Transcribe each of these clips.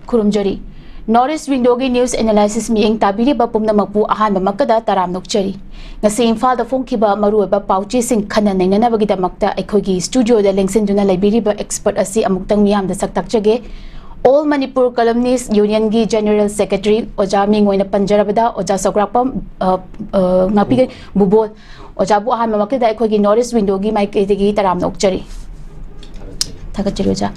खुरुमजरी North Window की news analysis मियेंग ताबीरिबा पुमनमकपु अहानबा मक्कदा तराम नोकचरी ngasi imphal da phongkiba maruiba pauchi sing khana nainanabagi damakta aikhogi studio da lengsinduna laibiriba expert asi amuktang miyam da saktakchage All Manipur Columnists Union gi General Secretary Oja Ming oina panjarabada Oja Sokrakpam ngapi bubol Oja bu ahan mamakda aikhogi North window gi maikegi taram nokchari Oja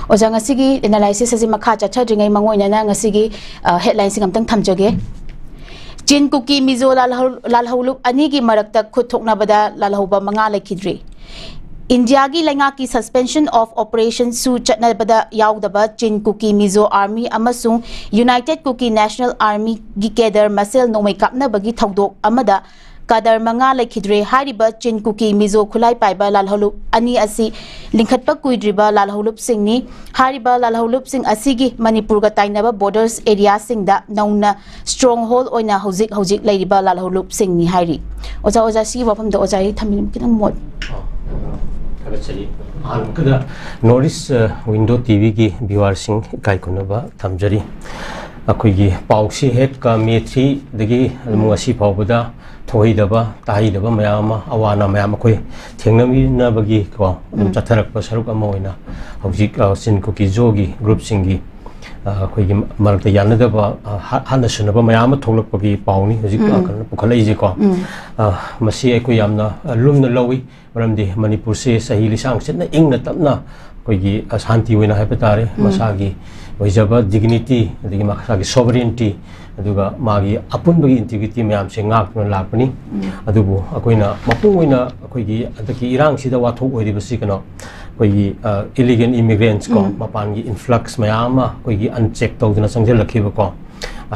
Oja ngasigi analysis asi makha chacha dringai mangoina na ngasigi headline sing amtang thamjage Chin Kuki Mizo Lalhaulup Ani ki marakta Kuthoknabada Lalhauba Manga Lekidri India ki Lenga ki suspension of operation Su Chatnabada Yaudaba Chin Kuki Mizo Army Amasung United Kuki National Army gi Kedar Masel Nomai Kapna Bagi Thaudok Amada Kadar Manga Lekidre Hariba Chin Kuki Mizo Khulai Paiba Lalhaulup Ani Asi Linkhatpa Kuidriba Lalhaulup Singh ni Hariba Lalhaulup Singh Asigi Manipur ga Tainaba borders area Singh da Nauna stronghold oina hojik Lairiba Lalhaulup Singh ni Hari Oja si wafam da Oja thamin kinang mod North Window TV ki viewers sing kai kunaba thamjari akoigi pausi het ka metri dagi mungasi phawbada thoidaba taidaba mayama awana mayama koi thengnami na bagi ko chatharak pa saruk ama oina hojik sin kuki jogi group singi akoigi marakta yanadaba hana sunaba mayama tholak bagi pauni hojik kan pukhalai je ko masi ai ko yamna lumna lowi maramdi manipur se sahi lisang setna ingna tapna koigi shanti oina haipatare masagi Wajaba dignity, the Makasaki sovereignty, Aduga Magi, Apunbagi integrity, Mayam saying Nakman Lapani, Adubu, Aquina, Mapuina, Kogi, Ataki Irang Sida Watu, or the Basikano, Kogi, illegal immigrants, Mapangi, influx Mayama, Kogi, unchecked out in a Sangela Kibako.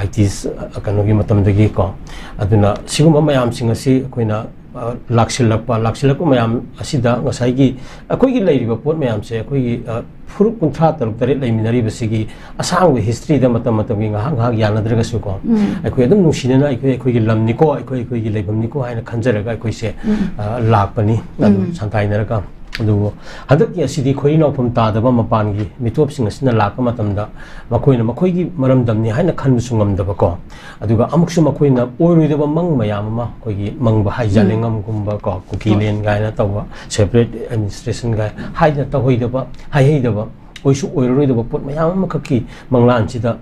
It is a Kanogi Matam de Giko. Aduna, Siguma Mayam sing a sea, Quina. Laksilako mayam asida ngasai akoigi leiriba pot mayam se akoigi furu kunthra taruk tare leiminari basigi asang history da matam matam gi ngahang hang yanadraga su ko akoi adum nungsinana akoigi lamni ko akoigi leibamni ko haina khanjaraga akoi se lakpani santainaraga adu hadak ya sidi khoi no phum ta da ba mapan gi mitop sing asina lakpa matam da makoina makoigi maram damni haina khanbu sungam da ba ko aduga amuksu makoina oiroi da ba mang mayam ma koigi mang ba haijalengam gumba ko kukilen gaina tawa separate administration ga haina ta hoi da ba hai da ba oisu oiroi da ba pot mayam ma khaki manglan chi da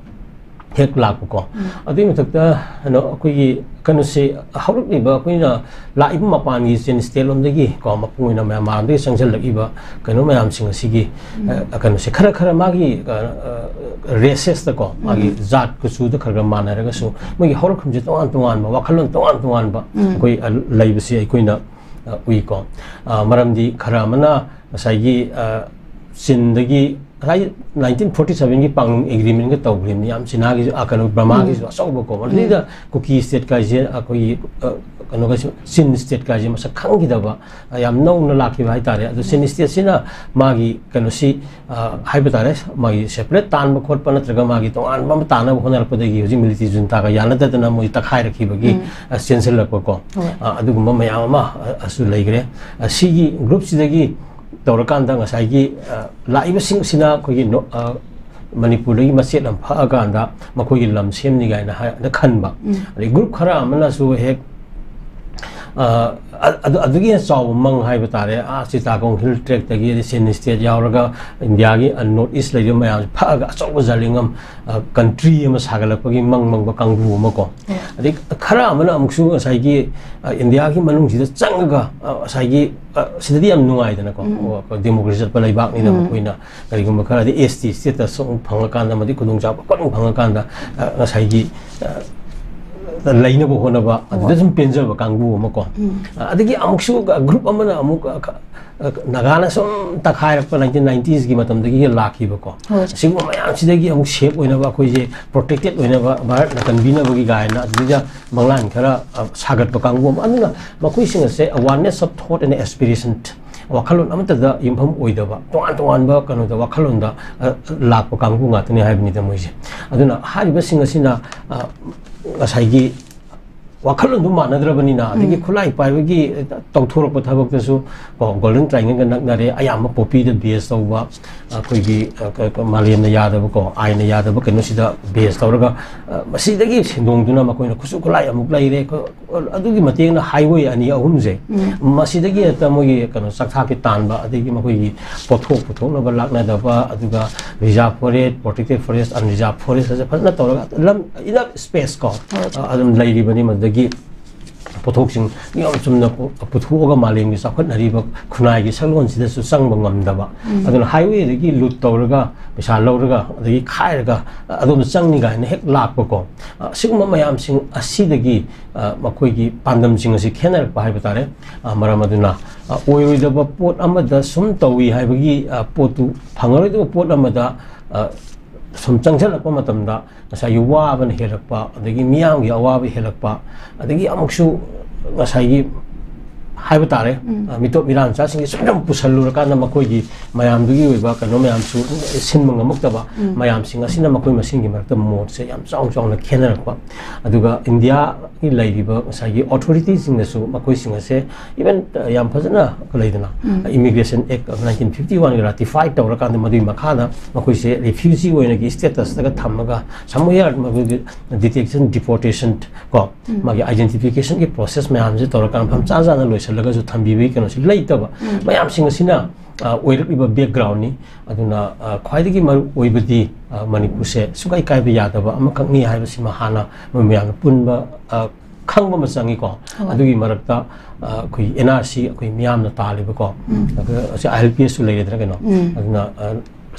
hek lak ko adi matakta no koigi kanu se hauruk ni ba koina la ibu mapan gi sen stelom de gi ko mapuina ma ma de sangsel lagi ba kanu mayam sing asigi kanu se khara magi races da ko magi zat ku su da khara mana ra su magi hauruk khum je tongan ba wakhalon tongan ba koi laibasi ai koina ui ko maramdi khara mana sai gi sindagi 1947 की पांग agreement के तौगलिम नि आम सिना की आकनो ब्रह्मा की असौब को मरदि the cookie state का जे अकोई कनो का सिन स्टेट का जे मस खंगी दबा याम नौ न लाखि भाई तारे अदु सिन स्टेट सिना मागी कनो सि हाइब तारे मागी सेपरेट तान ब खोट पन नत्रगा मागी तो आन बम तान ब होनर पदगी होजि मिलिटरी जुनता का यान दतना मोइ तखाइ रखि बगी सेंसर लक को अदु गुम मयाम मा असु लैगरे सिगी group सिदगी तौरकान ngasai laiba sing sina khoi Manipur gi maset lam pha aganda makhoi lam sem ni gaina na khanba ri group khara amana su hek adugi saw mang hai batare a sita kong hill track tagi sen state yauraga India gi north east lai ma pha ga saw zalingam country ma sagalak gi mang ba kangbu ma ko ri khara amana amuksu sai gi India gi manung ji changaga sai gi sidadi am nungai dana ko democracy pa lai bak ni na koina kari gum khara di ST state ta song phanga kan da madi kudung ja ko phanga kan da sai gi laina bo hona ba adu sum penja ba kangbu ma ko adigi amuksu group amana amuk nagana sum takhai rak 1990s gi matam dagi lakhi ba ko singu mayam sidagi amuk shape oina ba koi je protected oina ba bharat na kanbina bagi gaina adija manglan khara sagat ba kangbu anuna makoi singa se awareness of thought and aspiration wakhalon amata da impham oidaba tongan ba kanu da wakhalon da lakpa kangbu ngatani haibni da moije aduna hariba singa sina asai gi wakalon manadra adigi khulai paibagi tawthorok thabak golden triangle naknare ayama popi the base tawba akoigi maliam na yadaba ko aina yadaba keno sida base tawraga masidagi sindongduna makoina kusu khulai amuk laire adugi mateng na highway ani ahumje masidagi ta mogi kano sakha ki tanba adigi makoigi pothok na balakna daba aduga reserve forest protected forest and reserve forest ase phana tawraga lam ina space ko adum lairi bani madagi pothoksin yam chumna puthuga maleng gi sakhat nariba khunai gi salon sida su sangba ngamdaba aduna highway gi lut tawraga pesa lawraga adagi khairaga adum changni ga ne hek lakpa ko siguma mayam sing asidagi makoi gi pandam sing asi khenar pa haiba tare maramaduna oyoidaba pot amada sum tawi haibagi potu phangaroidaba pot amada sum changjalakpa matamda ngasai waban helakpa adagi miyam gi awabi helakpa adagi amuksu ngasai gi haiba tare mito miran cha singi sum pusallu ka na makoi gi mayam dugi oiba kano mayam su sinmang amuktaba mayam singa sina makoi masing gi marakta mod se yam chong na khenarakpa aduga india gi laidiba ngasai gi authorities sing su makoi singa se even yam phajana kalaidana immigration act of 1951 gi ratify tawra ka na madui makhada makoi se refugee oina gi status daga thamaga samoyar makoi detection deportation ko magi identification gi process mayam je tawra kan pham cha jana lois laga ju thambibi kano si laitaba mayam singa sina oiriba background ni aduna khwaidagi maru oibadi manipur se sugai kai ba yadaba amakakni haiba sima hana mayam punba khangba machangi ko adugi marakta koi nrc koi miyam na taliba ko ase ilps su leidra kano aduna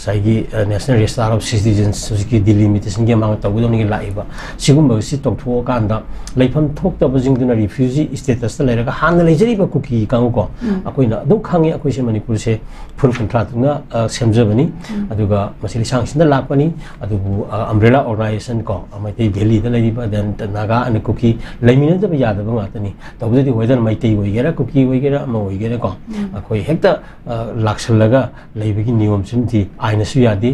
saigi national register of citizens ki delimitation gi mang tawdoni gi laiba sigumba si toktho kanda leifam thokta bajing duna refugee status ta leraga han leijeri ba kuki kang ko akoina dum khangi akoi se manipur se full contract na semjabani aduga masili sangsina lakpani adubu umbrella organization ko amai valley da laiba then naga and kuki laimina da yada ba ngatani tawdadi whether mai tei oigera kuki oigera ma oigera ko akoi hekta lakshalaga leibagi niyom simti aina su yadi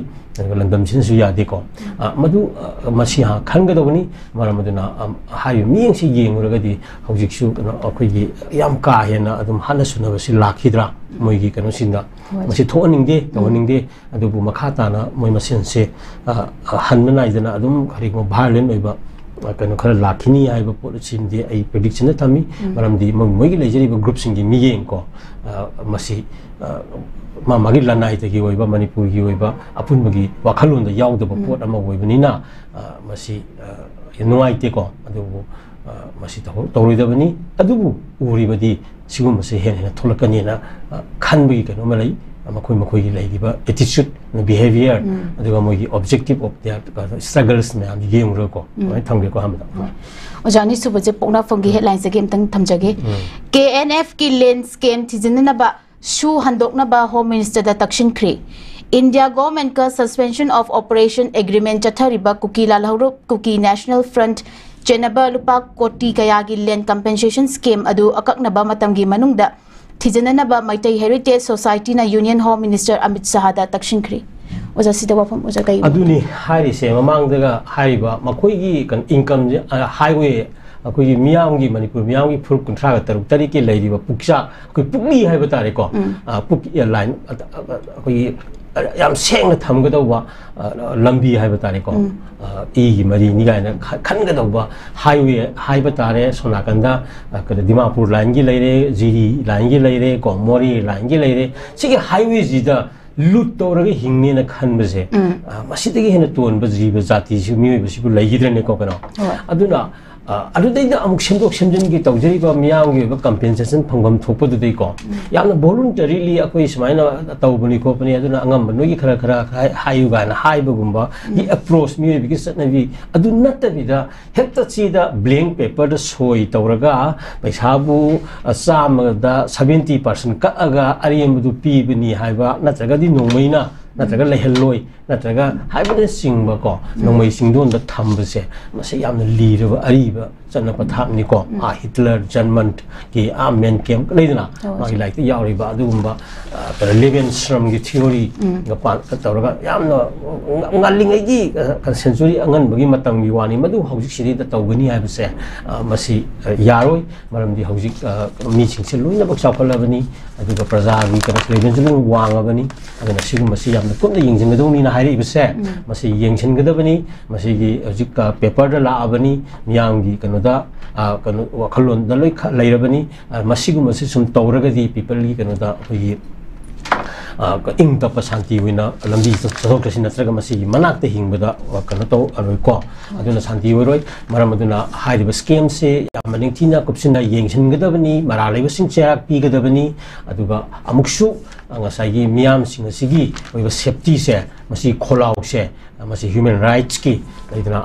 landam sin su yadi ko madu masi ha khangadobani maramaduna hayu miyeng si yenguragadi hojik su akoi gi yam ka hena adum hana sunaba si lakhidra moi gi kano sinda masi thoaningde tawningde adubu makhata na moi masin se hanna idana adum kharigo violent oiba kano khara lakhini aiba policy de ai prediction na thami maramdi moi gi lejeri ba group sing gi miyeng ko masi magi lanai te gi oiba manipur gi oiba apun bagi wakhalon da yaudaba pot ama oibanina masi nuai te ko adubu masi tawroidabani adubu uribadi sigum masi hen tholakani na khanbi kano malai makoi gi laidiba attitude na behavior aduga mogi objective of their struggles me am game ro ko thangbe ko hamda ojani subaje pokna fongi headlines game tang thamjage knf ki lens scam thijinna ba shu handokna ba home minister da takshin khri india government ka suspension of operation agreement chathariba kuki lalhuru kuki national front chenaba lupa koti kaya gi land compensation scheme adu akakna ba matamgi manungda thijinna ba maitai heritage society na union home minister amit sahada takshin khri oja sida wafam oja kai aduni hari se mamang daga hari ba makoi gi kan income highway akoi miyam gi manipur miyam gi fur kuntra ga taruk tari ke lairi ba puksa akoi pukli hai ba tare ko puk airline akoi yam seng na tham ga do ba lambi hai ba tare ko e gi mari ni ga na khan ga do ba highway hai ba tare sona kanda ka dimapur line gi laire jiri line gi laire ko mori line gi laire sigi highway ji da lut tawraga hingni na khanbase masidagi hena tonba jiba jati si mi ba sibu laigidrene ko kana aduna adudai amuk semdok semjin gi tawjari ba miyam gi ba compensation phangam thokpa du dei ko yamna voluntarily akoi smaina tawbani ko pani aduna angam no gi khara hayu ga na haiba gumba gi approach mi bi gi satna bi adu natabida hekta chi da blank paper da soi tawraga paisa bu asam da 70% ka aga ariyam du pi bini haiba natraga di nomaina नत्रगा लेहलोय नत्रगा हाइबदे सिंगबा को नोंमै सिंगदोन the थंबसे मसे यामना लीरबा अरिबा चन्ना पथाकनी को Hitler German की main camp लेदना मागी like यावरिबा अदुगुंबा लेवेनस्ट्रम की theory गपा तौरगा यामना ngalingagi century angan bagi matam gi wani madu hojik siri da tawgani haibse masi yaroi maramdi hojik mi singse loina bak chawpalabani aduga praja gi kana level wangabani aduna sigu masi yamna kunna yengjengadoni na hairi ibse masi yengchengadabani masi gi hojik paper da la abani miyam gi kana da kana wakhalon da loi leirabani masigu masi sum tawragadi people gi kana da hoi ing tapa santi wina lambi chok sin natraga masi manak te hingbada kana to aloi ko aduna santi weroi maram aduna haiba scam se yamaning tina kupsina yengsin gadabani maralai sing check pi gadabani aduga amuksu ngasai miyam sing asigi oiba safety se masi kholau se masi human rights ki laidana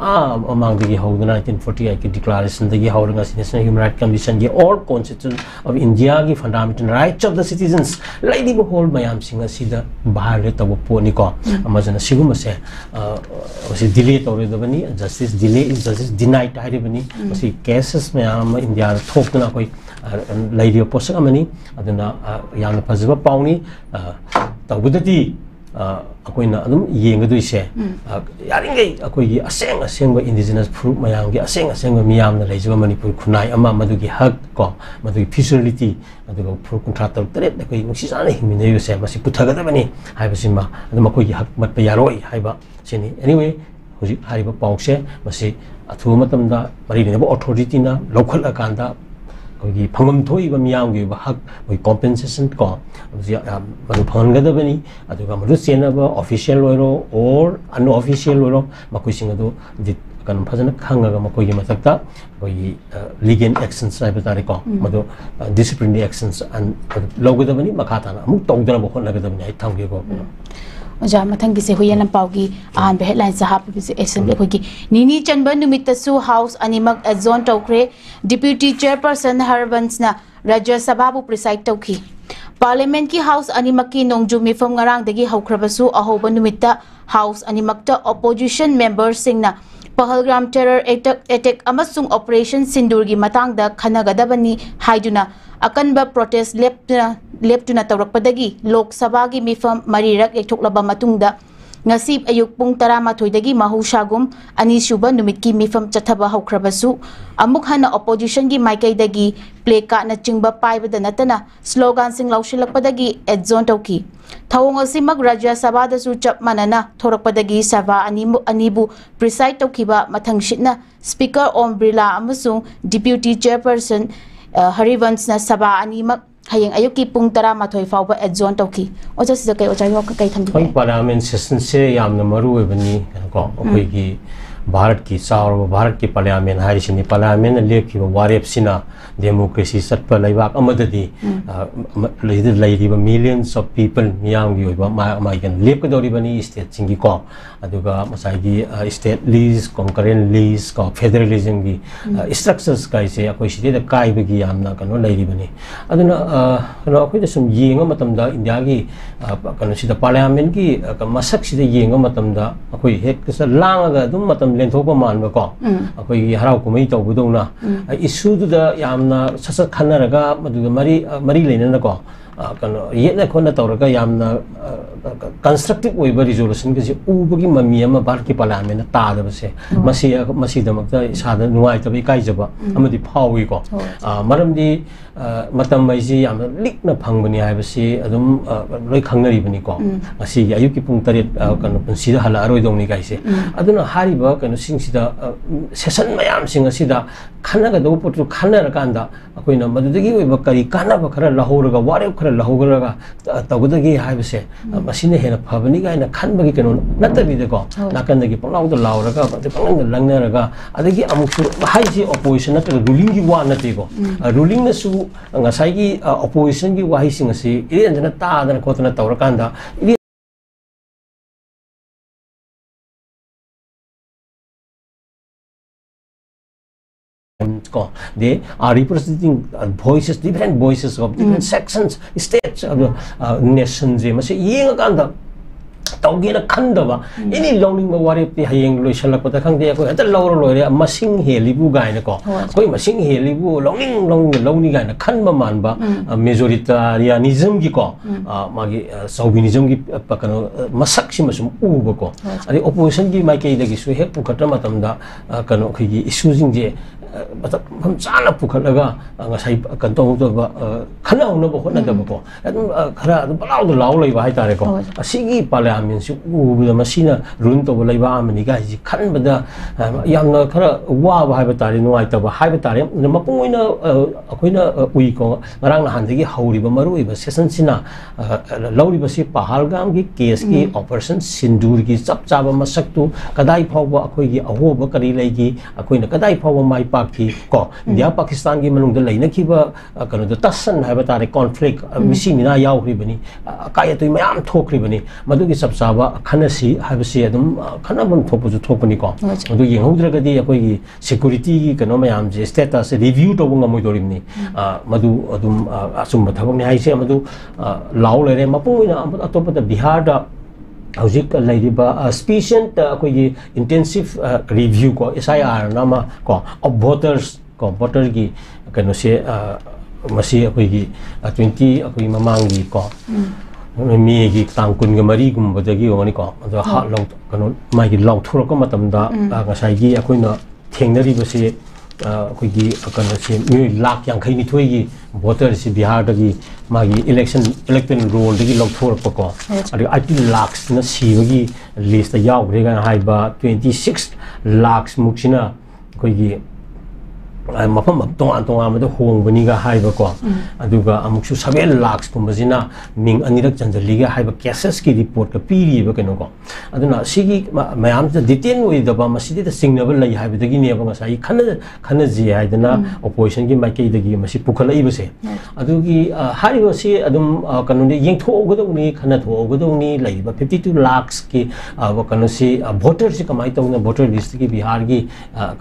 among the how 1948 ki declaration the how national human rights commission the all constitution of India ki fundamental rights of the citizens laidi bo whole mayam sing asida bahar le tabu poni ko amazana sigum se masi delay tawre dabani justice delay is justice denied hairibani masi cases mayam India thokna koi laidi posak amani aduna yamna phajaba pauni tawbudati akoina adum yengaduise yaringai akoi aseng asengba indigenous fruit mayamgi aseng asengba miyamna leijaba manipur khunai ama madugi hak ko madugi feasibility aduga fruit contractor tare akoi nusisana himine yose masi puthagadabani haibasima adum akoi hak matpa yaroi haiba sini anyway hoji haiba pause masi athu matamda mari ne authority na local akanda kogi phangam thoi ba miyam gi ba hak koi compensation ko madu phanggadabani aduga madu sena ba official loiro or unofficial loiro makoi sing adu kan phajana khangaga makoi gi matakta koi legal actions sai batari ko madu disciplinary actions and logadabani makhatana amuk tawdana ba khonnagadabani ai thamge ko oja mathang se huyan lampau gi an be headline sa hap bi assembly khoi gi nini chanba numit su house animak azon tokre deputy chairperson Harbans na Rajya Sabha bu preside tokhi parliament ki house animak ki nongju mifam ngarang dagi haukhrabasu ahoba numita house animak ta opposition members singna Pahalgram terror attack amasung operation sindur gi matang da khanagadabani haiduna akanba protest leptuna tawrakpadagi Lok Sabha gi mifam marirak ektoklaba matungda ngasib ayuk pung 12 dagi mahushagum ani suba numit ki mifam chathaba haukhrabasu amuk hana opposition gi maikai dagi pleka na chingba paibada natana slogan sing laushilakpadagi edzon tawki thawong asimak Rajya Sabha da su chap manana thorakpadagi Sabha anibu preside tawkiba mathang shitna speaker Om Birla amasung deputy chairperson Harivans na Sabha animak hayeng ayuki pung 12 fawba edzon tawki oja sida kai oja yok kai thambi parliament session se yamna maru ebani ko akoi gi Bharat ki saur Bharat ki parliament hari sini parliament lekhi warep sina democracy satpa laibak amadadi leidi millions of people miyam gi oiba ma gan lepkadori bani state singi ko aduga masai gi state lease concurrent lease ko federalism gi structures kai se akoi sidi da kai bagi yamna kano leidi bani aduna kano akoi da sum yenga matamda India gi kano sida parliament gi masak sida yenga matamda akoi hek sa langa dum matam lenthokpa manba ko akoi harau kumai tawbudona issue da yamna sasa khanaraga maduga mari leinana ko kano yetna khona tawraga yamna constructive oiba resolution ke ubagi mami ama Bharat ki parliament ta da base masi damakta sada nuai tabi kai jaba amadi phawi ko maramdi matam mai ji yamna likna phangbani haibasi adum loi khangnari bani ko asi ayuki pung 8 kano punsi da hala aroi dongni kai se aduna hariba kano sing sida session mayam sing asida khanaga do potu khanara kanda akoina madudagi oiba kari kana ba khara lahuraga warep khara lahuraga tawgudagi haibase masine hena phabani ga na khanbagi kano natari de ko nakandagi panglaw da lawraga panglang langnaraga adagi amuksu haiji opposition na ruling gi wa nati ko ruling na su ngasai gi opposition gi wahi sing asi irenjana ta dana kotna tawrakanda they are representing voices, different voices of different sections, states of the nations. तौगेना खंदबा एनी लौनिंग वारेप हयेंग लोइसलकपदा खंगदे अखोय अत लौर लोइरे मसिंग हेलिबु गायना को अखोय मसिंग हेलिबु लौनिंग लौनी गायना खनबा मानबा मेजोरिटारियनिज्म की को मागी सौबिनिज्म की कनो मसक सिमसुम उबो को अरे ओपोजिशन की माइके दगी सु हेक पुखट मतमदा कनो खिगी इशूजिंग जे हम चाना पुखलगा ngasai kantong to ba khana no bo khona da bo khara balaw do law lai ba hai tare ko asigi parliament si u bu ma sina run to lai ba amani ga ji khan ba da yamna khara wa ba hai ba tare no ai ta ba hai ba tare ma pungoina akoina ui ko ngarang na han dagi hauri ba maru ba session sina lauri ba si pahalgam ki case ki operation sindur ki chap chaba masak tu kadai phau ba akoi gi aho ba kari lai gi akoina kadai phau ba mai pak ki ko india pakistan ki manung da laina ki ba kanu da tasan hai ba tare conflict misi mina yaw ri bani kaya tu mayam thok ri bani madu ki chap chaba khana si hai ba si adum khana bam thok bu thok bani ko madu yeng hodra ga di akoi gi security ki kano mayam je status review to bu ngamoi dorim ni madu adum asum ba thabak ni hai se madu law le re mapuina atop da bihar da Hojik laidiba special koi intensive review ko SIR nama ko of voters ko voter gi kano se masi koi gi 20 koi mamang gi ko mi gi tangkun ga mari gum badagi ngani ko do ha law kano mai gi law thur ko matam da ngasai gi akoi na thengnari ba se koi gi kano se mi lak yang khai ni thoi gi voter si bihar da gi magi electoral roll dagi law thur ko adi 18 lakhs na siwagi list da yaw re ga hai ba 26 lakhs muksina koi gi mafam tong am da hong bani ga hai ba ko aduga amuksu 7 lakhs kumbasina ming anirak chanjali ga hai ba cases ki report ka piri ba keno ko aduna sigi mayam da detain oi da ba masidi da signable lai hai ba dagi ne ba ngasai khana ji hai dana opposition ki maike dagi masi pukhalai ba se adugi hari ba si adum kanu ni yeng tho ga ni khana tho ga ni lai ba 52 lakhs ki ba kanu si voter si kamai tawna voter list ki bihar ki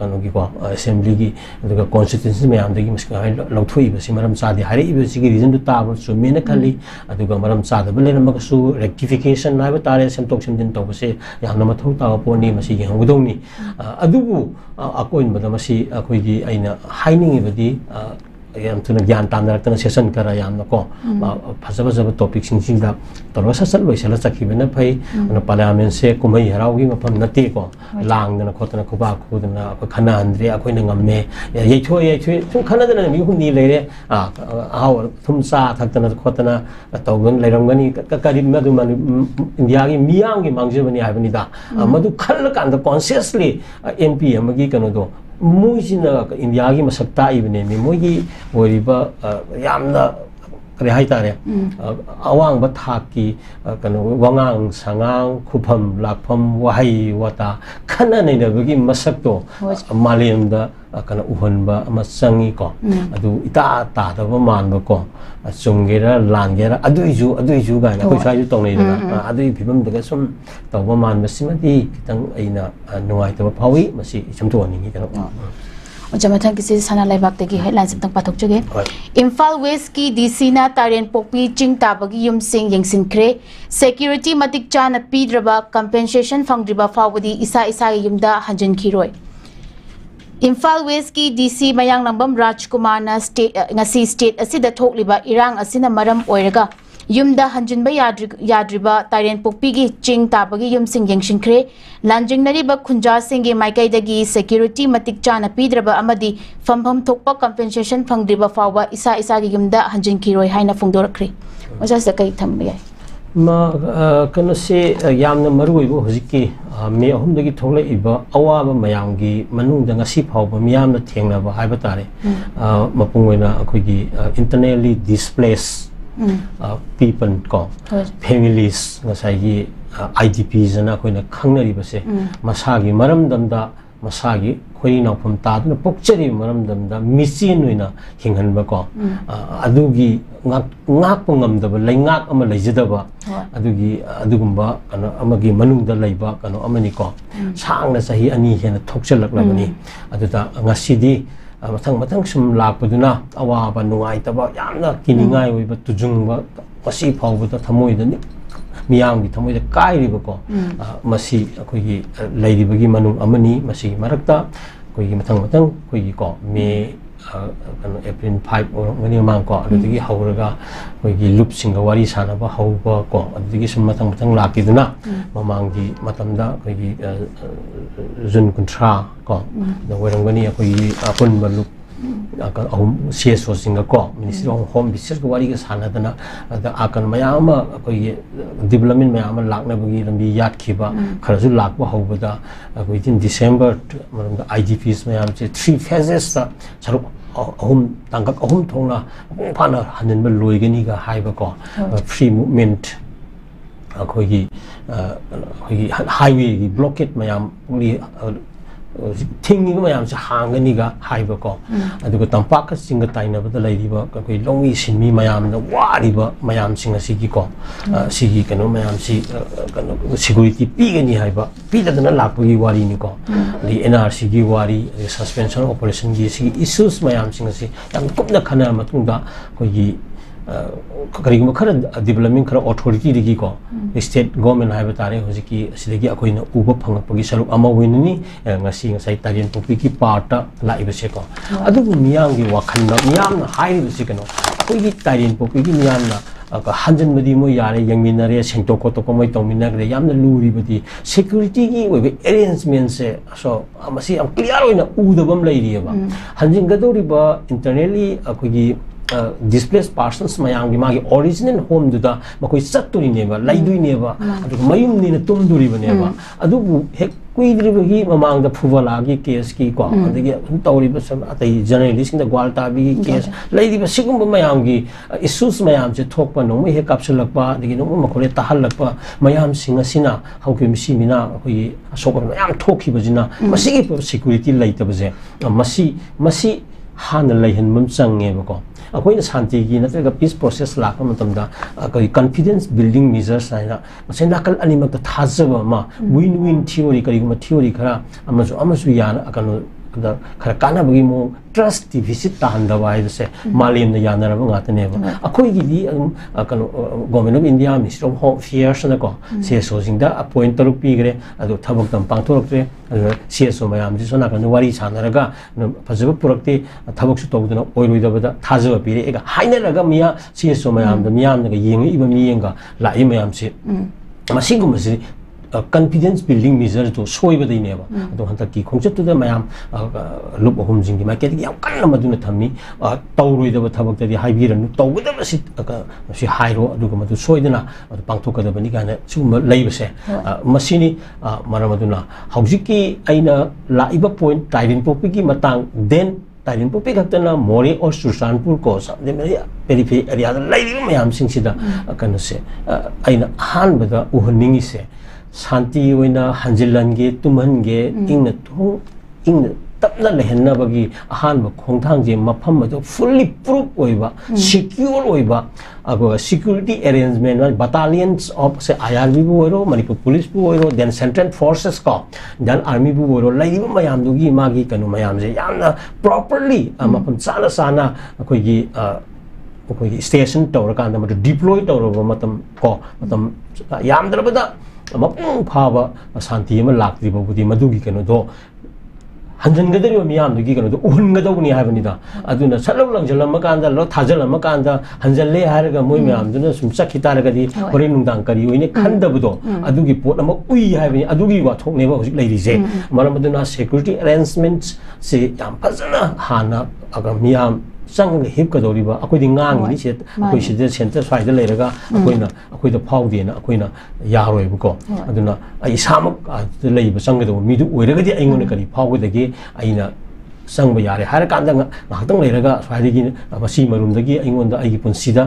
kanu ki ko assembly ki constituency में आमदगी मस्का लौथोई बसी मरम चादे हारे इबसी की reason तो ताब सुमेन खाली अदुगा मरम चादे बले नमकसु रेक्टिफिकेशन नाबे तारे सेमटोक सेमदिन तौबसे यामना मथौ ताव पोनी मसी गेंगुदोंनी अदुबु अकोइन बदा मसी अखोइगी अइना हाइनिंग बदी yam tuna gyan tanar tana session kara yam na ko phajaba topic sing da torwa sasal loisala chakhi bena phai na parliament se kumai harau gi mafam nate ko lang na khotana khuba khudna ko khana andre akoi na ngamme yei thoi thum khana dana mi hum ni leire haw thum sa thakna khotana tawgan leiram gani kari madu man india gi miyang gi mangje bani habani da madu khal kan da consciously mp amagi kano do मुझिना India की मसक्ता इबने में मुझी वरीबा यामना करे high तारे अवांग बथा की कनो वंगांग सांगांग खुफम लाखफम वहाई वता खना नहीं दबगी मसक तो मालेम दा कनो उहनबा मसंगी को अदु इता ता दब मानबा को चुंगेरा लांगेरा अदुइजु गाना कोई साइजु तोंनै दना अदुइ फिबम दगा सुम तौबा मानबा सिमदि कितंग अइना नुवाइ तब फावी मसी समथोनि नि कनो जमथन किसी सना लाइबाक तगी हेडलाइंस तक पाथोक जगे इम्फाल वेस्ट की डीसी ना तारेन पोकपी चिंग ताबगी युम सिंग यंगसिनख्रे सिक्योरिटी मतिक चाना पीद्रबा कंपेंसेशन फंगद्रिबा फावदी इसा युमदा हंजन खिरोय इम्फाल वेस्ट की डीसी मयांग नंबम राजकुमार ना स्टेट असिदा थोकलिबा इरांग असिना मरम ओइरगा युमदा हंजनबा याद्रिबा तारेन पोकपी की चिंग ताबगी युम सिंग यंगसिनख्रे लांजिंगनरिबा खुंजा सिंगे माइकाइदगी सिक्योरिटी मतिक चाना पीद्रबा अमदी फंफम थोकपा कंपेंसेशन फंगद्रिबा फावबा इसा की युमदा हंजन खिरोय हाइना फोंदोरख्रे मजा सकै थंब याय ma kano se yamna maruibo hojiki me ahumdagi thoglaiba awaba mayamgi manungda ngasi phawba miyamna thengnaba haiba tare mapungwena akoigi internally displaced people ko families ngasai IDPs na koina khangnari base masagi maramdamda masagi khoi naupam tadna pokchari maramdamda misin noina hinghanba ko adugi ngak pungam da laingak ama leijadaba adugi adugumba kana amagi manungda leiba kana amani ko sangna sahi ani hena thokchalaklabani aduda ngasidi mathang sum lakpaduna awaba nungai taba yamna kiningai oiba tujungba pasi phawbada thamoidani मियाम की थमोइद काइरिब को मसी अखोगी लेरिबगी मनुंग अमनी मसी मरक्ता कोई मथंग मथंग कोई को May April 5 और money मांग को अदुगी हौरगा कोई loop सिंग वारी सानबा हौबा को अदुगी सुम मथंग मथंग लाकिदुना ममांगी मतमदा कोई जुन कुंट्रा को वरंगनी कोई अपन बलुप CSO सिंग को मिनिस्ट्री ऑफ होम बिजनेस को वारी के सानदना आकन मयाम कोई डेवलपमेंट मयाम लाकनबगी लंबी यादखिबा खरजु लाकबा हौबदा विदिन डिसेंबर मतलब IDPs मयाम से 3 phases ता सरुक अहुम तांगक अहुम थोंना फाना हननबा लोइगनी का हाइबा को फ्री मूवमेंट अखोगी हाईवे की ब्लॉकेट मयाम पूरी थिंगी मैम से हांगनी का हाइब को तंपाक सिंग ताइनबद लेरिबा कोई लोंगी सिनमी मैम वारिबा मैम सिंग सिगी को सिगी कनो मैम सि कनो सिक्योरिटी पीगनी हाइबा पीदना लापगी वारी नि को NRC की वारी सस्पेंशन ऑपरेशन की सिगी इश्यूज मैम सिंग सि याम कुपना खना मतुंगा कोई करीगुम खर डेवलपमेंट खर अथॉरिटी दिगी को स्टेट गवर्नमेंट हाइबा तारे होजिकी सिदगी अखोइना उबा फंगपगी सरुक अमा विननी ngasi ngasai tarien popi ki parta laibase ko adu miyang gi wakhan na miyam na hairibase kano koi gi tarien popi gi miyam na hanjan madi mo yare yangminare sengto ko to ko moi tongminagre yamna luri badi security gi we arrangement se so amasi am clear oina udabam lairiba hanjin gadori ba internally akoi displaced persons mayam gi magi original home duda makoi chatturi neba laidui neba adu mayum ni na tumduri baneba adu hek kuidribagi mamang da phuwala gi case ki ko adagi tawri ba sam atai journalist da gwalta bi case laidi ba sigum ba mayam gi issues mayam je thokpa no me he capsulak ba adagi no makore tahalak ba mayam singa sina hauki mi simina koi asok mayam thokhi bajina masigi security laita baje masi han laihan mam change ba ko अखोइना शांति की नत्रगा peace process lakh मतमदा कोई confidence building measures आइना मसे नाकल अनिमक थाजबा मा win win theory करिगुम theory खरा अमसु याना अकनो खरा कानाबगी मो trust deficit ताहंदबा हाइबसे मालेम न यानरबा गातनेबा अखोइगी दी अकनो government of India ministry of home affairs न को CSO सिंगदा अपॉइंट तरुक पीगरे अदो थबक तम पांगथोरक्ते CSO मयाम जी सोना कनो वारी सानरगा फजब पुरक्ते थबक सु तौदना ओइरोइदबदा थाजब पीरे एगा हाइनरगा मिया CSO मयाम द मियाम न येंग इबा मियेंगा लाई मयाम से मसिगुमसि confidence building measures to soy badai neba ado hanta ki khongchat da mayam lup ahum jing ma ke yam kan ma duna thammi tawroi da thabak da haibi ran tawda ba si hairo adu ma du soy dana pangthok ka da bani kana sum leiba se masini maramaduna haujiki aina laiba point tairin popi ki matang then tairin popi gatana More or Susanpur ko sa de periphery area da laiba mayam sing sida kana se aina han bada uhaningi se शांति होइना हंजिलनगे तुमहनगे इंग तपना लेहनबगी अहान खोंथांग जे मफम मदो फुल्ली प्रूफ होइबा सिक्योर होइबा अगो सिक्योरिटी अरेंजमेंट बटालियंस ऑफ से IRB बु होरो मणिपुर पुलिस बु होरो देन सेंट्रल फोर्सेस को देन आर्मी बु होरो लाइबा मयाम दुगी मागी कनु मयाम जे यामना प्रॉपर्ली मफम साना साना अखोगी अखोगी स्टेशन तौर कांदा मदो डिप्लॉय तौर मतम को मतम यामद्रबदा मपुंग फाबा शांति में लाक्तिबुदी मदुगी कनो दो हंजनगदरिबा मियाम दुगी कनो दो उहनगदौनी हाबनिदा अदुना सलौ लंजलम कांदा लो थाजलम कांदा हंजले हारगा मोय मियाम दुना सुम सखितारगदी होरे नुंदांग करी होइने खंदबदो अदुगी पोट अम उई हाबनि अदुगी वाथोकनेबा हुजिक लैरिजे मरमदुना सिक्योरिटी अरेंजमेंट्स से याम फजना हाना अगर मियाम संग हिप का दौरीबा अखोइदि ngang से अखोइ सिदे सेंटर स्वाइद लेरगा अखोइदा फाउदेना अखोइना यारोइबको अदुना आई सामक लेइबा संगदो मिदु ओइरगदि आइंगोन करी फाउगदगी आइना संग यारे हर कांदा ngahtung लेरगा स्वाइदगी मसी मरुमदगी आइंगोनदा आइगी पुनसिदा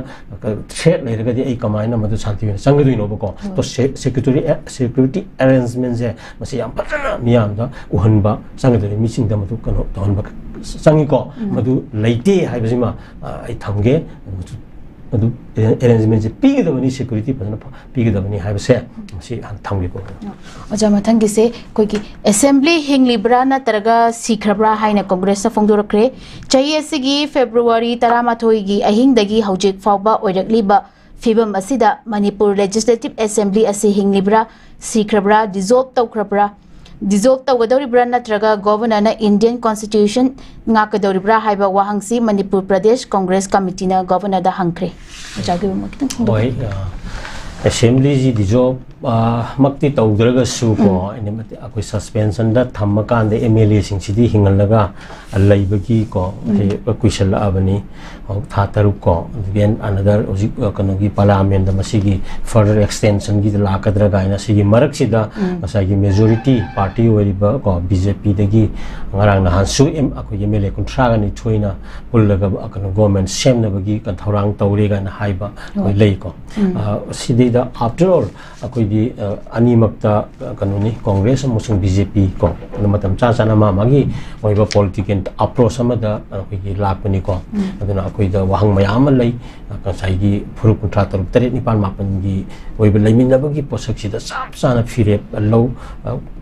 थ्रेट लेरगदि आइ कमाइना मदु शांति संगदुइनोबको तो सिक्योरिटी अरेंजमेंट से मसी याम फजना मियामदा उहनबा संगदनि मिसिंगदा मदु कनो तहनबा संगिको मदु लेते हाइबसिमा आई थमगे मदु अरेंजमेंट से पीगदबनी सिक्योरिटी फजना पीगदबनी हाइबसे मसी थमगेको अजा मथंगी से कोई की असेंबली हिंगलिब्रा नतरगा सीखरब्रा हाइना कांग्रेस फंगदोरक्रे चाहिए सिगी फेब्रुवारी 13 गी अहिंगदगी हौजिक फावबा ओइरक्लिबा फिबम असिदा मणिपुर लेजिस्लेटिव असेंबली असि हिंगलिब्रा सिख्रब्रा डिसॉल्व तौख्रब्रा डिसॉल्व तौगदौरिब्रा नत्रगा गवर्नर ना इंडियन कॉन्स्टिट्यूशन ngaकदौरिब्रा हाइबा वाहंगसी मणिपुर प्रदेश कांग्रेस कमिटी ना गवर्नर दा हंख्रे जागे मकितंग होय असेंबली जी डिसॉल्व मक्ति तौद्रगसु को इनमते अकोई सस्पेंशन दा थम्मकान दे एमएलए सिंग सिदी हिंगलगा लैबगी को क्वेश्चन लाबनी था तरुक को अगेन अनदर कनोगी पार्लियामेंट दा मसिगी फर्दर एक्सटेंशन की लाकद्रा गाइना सिगी मरक सिदा मसागी मेजॉरिटी पार्टी ओरिबा को बीजेपी दगी ngarang na hansu अकोई एमएलए कुंट्रा गनि छोइना पुल्लगा अकनो गवर्नमेंट सेमनबगी का थौरांग तौरेगा ना हाइबा कोई लै को सिदी दा आफ्टर ऑल अकोई दी अनीमक्ता कनुनी कांग्रेस अमसुंग बीजेपी को मतम चा चाना मागी ओइबा पॉलिटिकल अप्रोच अमदा अकोई लाकपनी को अदुना अकोई दा वहंग मयाम लै कसाइगी फुरु कुंट्रा तरुक तरेत निपाल मापन गी ओइबा लैमिनबगी पोसक सिदा साप साना फिरे लो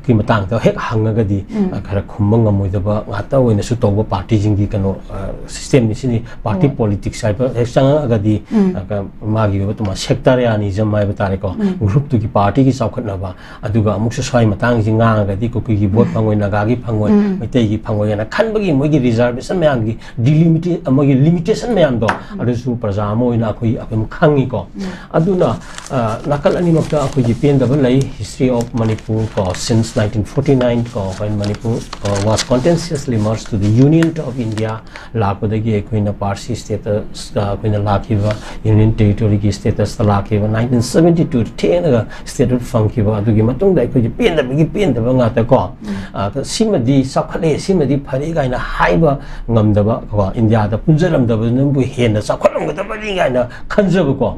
की मतंग ता हेक हंगगदी खरा खुमंग मोइदबा गाता ओइना सु तौबा पार्टी जिंगी कनो सिस्टम निसिनी पार्टी पॉलिटिक्स आइबा हेक संगगदी मागी ओबा तुमा सेक्टरियानिज्म आइबा तारे को ग्रुप तु की पार्टी की चौखटनबा अदुगा अमुक स्वाई मतंग जी गांगगदी कोकी की वोट फंगोय नागागी फंगोय मैतै की फंगोय ना खनबगी मोगी रिजर्वेशन मयाम की डिलिमिटेड अमगी लिमिटेशन मयाम दो अदुसु प्रजा मोइना अखोई अखोम खंगी को अदुना नाकल अनिमक्ता अखोई पेंदबा लै हिस्ट्री ऑफ मणिपुर को सिंस 1949 को when Manipur was contentiously merged to the Union of India लापदगी एकोइना पार्सी स्टेटस का कोइना लाखिबा यूनियन टेरिटोरी की स्टेटस ता लाखिबा 1972 थेनगा स्टेटस फंखिबा अदुगी मतुंग दा एकोइ पेंदबा ngata को सिमदी सखले सिमदी फरे गाइना हाइबा ngamdaba को इंडिया दा पुंजरमदबा नंबु हेना सखलमगदबनी गाइना खंजब को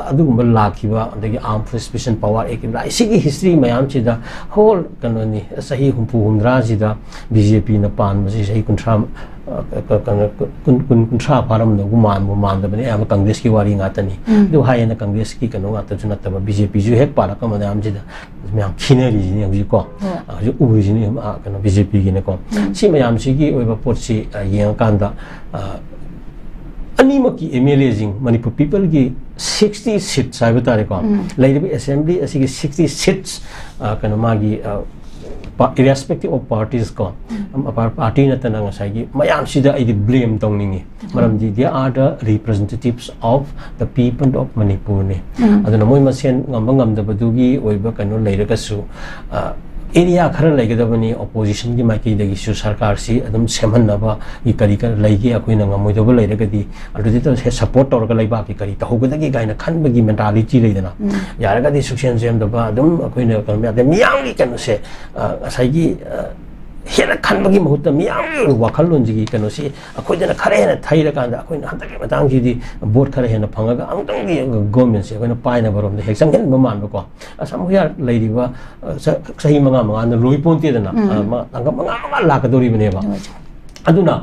अदुगुम लाखिबा अदगी आर्म फोर्स पावर एक राइसिगी हिस्ट्री मयाम चिदा होल कनोनी सही हुंपु हुंद्रा जिदा बीजेपी न पान मसी सही कुंट्रा कुंट्रा फारम न गुमान दबने अब कांग्रेस की वारी गातनी दो हाय न कांग्रेस की कनो गात जुना तब बीजेपी जो हेक पाला कम नाम जिदा मयाम खिनरी जिनी हजि को जो उबि जिनी कनो बीजेपी की न को सी मयाम सिगी ओइबा पोटसी यें कांदा अनिमकी एमएलए जिंग मणिपुर पीपल की 60 सीट्स आइबा तारे को लाइबे असेंबली असिगी 60 सीट्स कनो मागी irrespective of parties ko party na tanang asagi mayam sida I blame tongningi maram di they are the representatives of the people of Manipur ne aduna moi masen ngam da badugi oiba kanu leiraga su area खर लेगदबनी opposition की Mikey दगी सु सरकार सी एकदम सेमनबा ई करी कर लेगे अखोइना ngमोइदब लेरगदी अदुदि तो support तौर लेबा की करी तहोगदगी गाइना खनबगी मेंटालिटी लेदना यारगदी सुक्सेन जेमदबा एकदम अखोइना कम मियांगी कनो से साइगी हेना खनबगी मुहूर्त मियांगी वाखलोन जिगी कनो से अखोइदना खरे हेना थाइरकांदा अखोइना हंतके मतंगजिदी बोर्ड खरे हेना फंगगा अंगतंगी गवर्नमेंट से अखोइना पाइना बरोम दे हेक्सम हेन बमानबको असम हुया लेरिबा सही मंगा न लोइपोंतेदना मंगा लाकदोरिबनेबा अदुना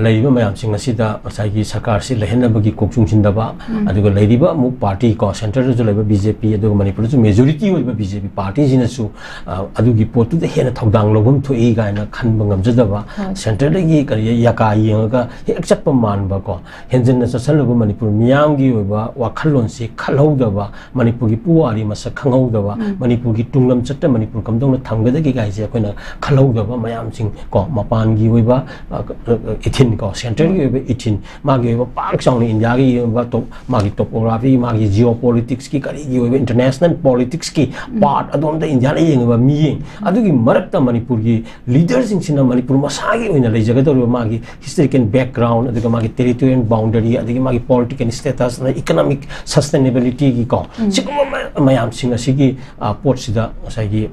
लेरिबा मयाम सिंग असिदा असागी सरकार से लेहनबगी कोकचुंग सिंदबा अदुगा लेरिबा मु पार्टी को सेंटर जो लेबा बीजेपी अदुगा मणिपुर जो मेजॉरिटी होइबा बीजेपी पार्टी जिनसु अदुगी पोतु दे हेना थौदांग लोगम थोई गायना खनबा ngमजदबा सेंटर दगी करी याका येंगा हेक चप्पा मानबा को हेंजन ससलबा मणिपुर मियांगी होइबा वाखलोन से खलौदबा मणिपुर की पुवारी मस खंगौदबा मणिपुर की तुंगलम चट्टा मणिपुर कमदोंग थांगदगी गाइसे अखोइना खलौदबा मयाम सिंग को मपानगी होइबा इथिन को सेंटर की इथिन मागी पाक चाउनी इंडिया की तो मागी टोपोग्राफी मागी जियोपॉलिटिक्स की करी की इंटरनेशनल पॉलिटिक्स की पार्ट अदोम द इंडिया ने येंगबा मियें अदुगी मरक्ता मणिपुर की लीडर्स सिंह मणिपुर मसागी ओइना लेजगदो मागी हिस्टोरिकल बैकग्राउंड अदुगा मागी टेरिटोरियल बाउंड्री अदुगी मागी पॉलिटिकल स्टेटस इकोनॉमिक सस्टेनेबिलिटी की को सिगुम मयाम सिंह असिगी पोर्टसिदा असागी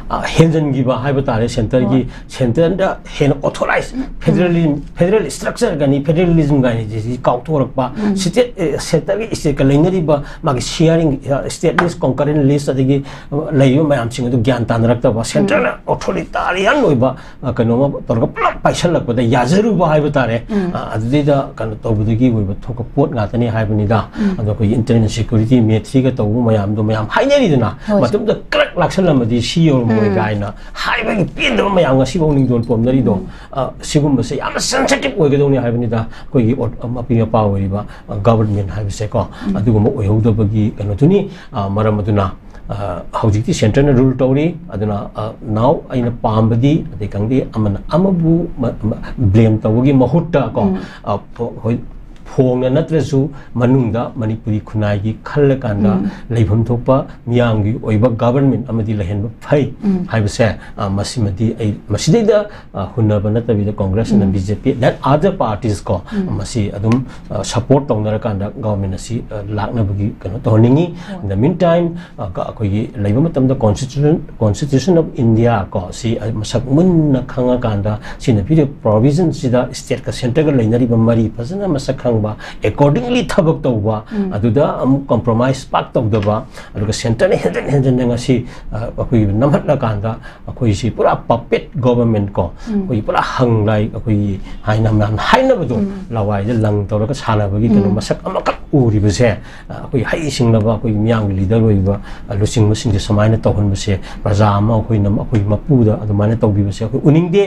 हेंजन की हाइब तारे सेंटर की सेंटर दा हेन ऑथराइज फेडरल स्ट्रक्चर गानी फेडरलिज्म गानी जैसे काउथोरपा स्टेट सेंटर की स्टेट का लेंगरीबा मागी sharing state list concurrent list अदगी लैयो मयाम सिंग दु ज्ञान तानरक्तबा सेंटर ऑथोरिटेरियन होइबा कनोमा तोरगा पुलप पाइसलकबदा याजरुबा हाइब तारे अदुदिदा कन तोबदगी होइबा थोक पोट गातनी हाइबनिदा अदो को इंटरनेशनल सिक्योरिटी मेथ्री का तोबु मयाम दो मयाम हाइनेरिदना मतलब द क्रक लाक्सलमदी ꯇꯧꯔꯝꯃꯗꯤ ꯁꯤ ꯌꯧꯔꯝꯃꯣꯏ ꯀꯥꯏꯅ ꯍꯥꯏꯕꯒꯤ ꯄꯦꯟꯗꯕ ꯃꯌꯥꯝ ꯉꯁꯤꯐꯥꯎ ꯅꯤꯡꯊꯣꯜ ꯄꯣꯝꯅꯔꯤꯗꯣ ꯁꯤꯒꯨꯝꯕꯁꯦ ꯌꯥꯝꯅ ꯁꯦꯟꯁꯤꯇꯤꯚ ꯑꯣꯏꯒꯗꯧꯅꯤ ꯍꯥꯏꯕꯅꯤꯗ ꯑꯩꯈꯣꯏꯒꯤ ꯃꯄꯤ ꯃꯄꯥ ꯑꯣꯏꯔꯤꯕ ꯒꯕꯔꯟꯃꯦꯟ ꯍꯥꯏꯕꯁꯦꯀꯣ ꯑꯗꯨꯒꯨꯝꯕ ꯑꯣꯏꯍꯧꯗꯕꯒꯤ ꯀꯩꯅꯣꯗꯨꯅꯤ ꯃꯔꯝ ꯑꯗꯨꯅ ꯍꯧꯖꯤꯛꯇꯤ ꯁꯦꯟꯇꯔꯅ ꯔꯨꯜ ꯇꯧꯔꯤ ꯑꯗꯨꯅ ꯅꯥꯎ ꯑꯩꯅ ꯄꯥꯝꯕꯗꯤ ꯑꯗꯩ ꯈꯪꯗꯦ ꯑꯃꯅ ꯑꯃꯕꯨ ꯕ꯭ꯂꯦꯝ ꯇꯧꯕꯒꯤ ꯃꯍꯨꯠꯇ ꯀꯣ ꯍꯣꯏ ꯐꯣꯡꯅ ꯅꯠꯇ꯭ꯔꯁꯨ ꯃꯅꯨꯡꯗ ꯃꯅꯤꯄꯨꯔꯤ ꯈꯨꯟꯅꯥꯏꯒꯤ ꯈꯜꯂꯀꯥꯟꯗ ꯂꯩꯐꯝ ꯊꯣꯛꯄ ꯃꯤꯌꯥꯝꯒꯤ ꯑꯣꯏꯕ ꯒꯕꯔꯟꯃꯦꯟ ꯑꯃꯗꯤ ꯂꯩꯍꯟꯕ ꯐꯩ ꯍꯥꯏꯕꯁꯦ ꯃꯁꯤꯃꯗꯤ ꯑꯩ ꯃꯁꯤꯗꯩꯗ ꯍꯨꯟꯅꯕ ꯅꯠꯇꯕꯤꯗ ꯀꯣꯡꯒ꯭ꯔꯦꯁ ꯑꯃ ꯕꯤꯖꯦꯄꯤ ꯗꯦꯠ ꯑꯗꯔ ꯄꯥꯔꯇꯤꯁ ꯀꯣ ꯃꯁꯤ ꯑꯗꯨꯝ ꯁꯄꯣꯔꯠ ꯇꯧꯅꯔꯀꯥꯟꯗ ꯒꯚꯔꯟꯃꯦꯟ ꯑꯁꯤ ꯂꯥꯛꯅꯕꯒꯤ ꯀꯩꯅꯣ ꯇꯧꯍꯟꯅꯤꯡꯉꯤ ꯏꯟ ꯗ ꯃꯤꯟ ꯇꯥꯏꯝ ꯑꯩꯈꯣꯏꯒꯤ ꯂꯩꯕ ꯃꯇꯝꯗ ꯀꯣꯟꯁꯇꯤꯇ꯭ꯌꯨꯁꯟ ꯑꯣꯐ ꯏꯟꯗꯤꯌꯥ ꯀꯣ ꯁꯤ ꯃꯁꯛ ꯃꯨꯟꯅ ꯈꯪꯉꯀꯥꯟꯗ ꯁꯤꯅ ꯄꯤꯔꯤꯕ ꯄ꯭ꯔꯣꯕꯤꯖꯟꯁꯤꯗ ꯁ꯭ꯇꯦꯠꯀ ꯁꯦꯟꯇꯔꯒ ꯂꯩꯅꯔꯤꯕ ꯃꯔꯤ ꯐꯖꯅ ꯃꯁꯛ accordingly ꯊꯕꯛ ꯇꯧꯕ ꯑꯗꯨꯗ ꯑꯃꯨꯛ compromise ꯄꯥꯛ ꯇꯧꯗꯕ ꯑꯗꯨꯒ ꯁꯦꯟꯇꯔꯅ ꯍꯦꯟꯖꯟꯅ ꯉꯁꯤ ꯑꯩꯈꯣꯏꯒꯤ ꯅꯝꯍꯠꯂꯀꯥꯟꯗ ꯑꯩꯈꯣꯏꯁꯤ ꯄꯨꯔꯥ puppet government ꯀꯣ ꯑꯩꯈꯣꯏ ꯄꯨꯔꯥ ꯍꯪꯂꯥꯏ ꯑꯩꯈꯣꯏꯒꯤ ꯍꯥꯏꯅꯕꯗꯣ ꯂꯋꯥꯏꯗ ꯂꯪ ꯇꯧꯔꯒ ꯁꯥꯟꯅꯕꯒꯤ ꯀꯩꯅꯣ ꯃꯁꯛ ꯑꯃꯈꯛ ꯎꯔꯤꯕꯁꯦ ꯑꯩꯈꯣꯏ ꯍꯩꯁꯤꯡꯂꯕ ꯑꯩꯈꯣꯏꯒꯤ ꯃꯤꯌꯥꯝꯒꯤ ꯂꯤꯗꯔ ꯑꯣꯏꯕ ꯂꯨꯆꯤꯡꯕꯁꯤꯡꯁꯦ ꯁꯨꯃꯥꯏꯅ ꯇꯧꯍꯟꯕꯁꯦ ꯄ꯭ꯔꯖꯥ ꯑꯃ ꯑꯩꯈꯣꯏꯅ ꯑꯩꯈꯣꯏꯒꯤ ꯃꯄꯨꯗ ꯑꯗꯨꯃꯥꯏꯅ ꯇꯧꯕꯤꯕꯁꯦ ꯑꯩꯈꯣꯏ ꯎꯅꯤꯡꯗꯦ